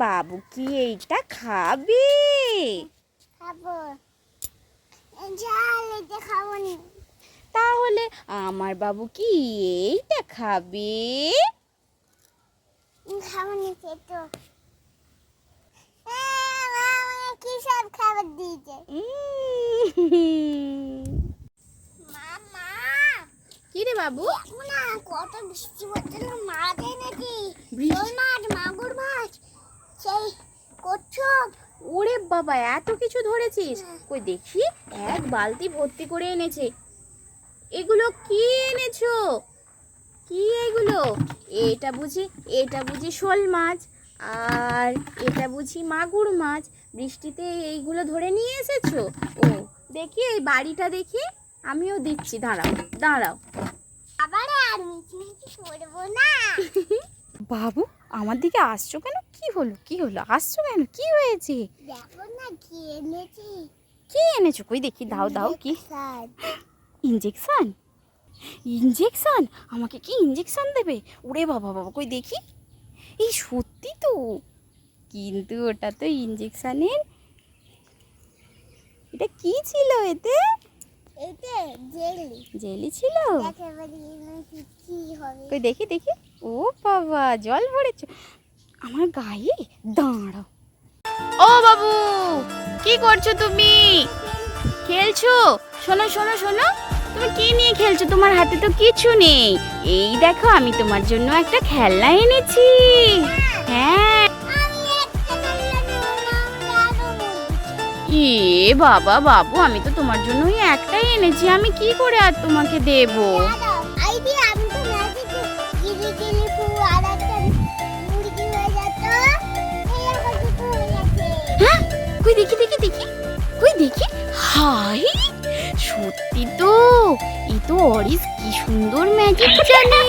বাবু কি এইটা খাবে? খাবো। ঝাল এটা খাবো না। তাহলে আমার বাবু কি এইটা খাবে? খাবো না তো। কি সব খাবার দিয়েছে? মামা কি রে বাবু? না কত বৃষ্টি হচ্ছে না, মাছ এনেছি। বৃষ্টি? শোল মাছ, মাগুর মাছ, সেই কচ্ছপ। ওরে বাবা, এত কিছু ধরেছিস? কই দেখি, এক বালতি ভর্তি করে এনেছে। এগুলো কি এনেছো? কি এগুলো? এটা বুঝি শোল মাছ, আর এটা বুঝি মাগুর মাছ। বৃষ্টিতে এইগুলো ধরে নিয়ে এসেছো? ও দেখি এই বাড়িটা দেখি, আমিও দিচ্ছি, দাঁড়াও দাঁড়াও। আবার আর মিচমিচি করবো না। বাবু আমার দিকে আসছো কেন? কি হলো কি হলো, আসছো কেন? কি হয়েছে? দেখো না কি এনেছি। কি এনেছো? কই দেখি, দাও দাও। কি ইঞ্জেকশন? ইঞ্জেকশন? আমাকে কি ইঞ্জেকশন দেবে? ওরে বাবা বাবা, কই দেখি। এই সত্যি তো, কিন্তু ওটা তো ইঞ্জেকশনের। এটা কি ছিল এতে? এটা জেলি। জেলি ছিল? একেবারে কি হবে? কই দেখি দেখি। ও বাবা, জল ভরেছো আমার গায়ে। দাঁড়াও। ও বাবু, কি করছো তুমি? খেলছো? শোনো শোনো শোনো, তুমি কি নিয়ে খেলছো? তোমার হাতে তো কিছু নেই। এই দেখো, আমি তোমার জন্য একটা খেলনা এনেছি। হ্যাঁ। এ বাবা বাবু, আমি তো তোমার জন্যই একটাই এনেছি, আমি কি করে আর তোমাকে দেব? হ্যাঁ, কই দেখি দেখি দেখি, কই দেখি। হাই, সত্যি তো, এই তো অরিস কি সুন্দর ম্যাজিক জানে।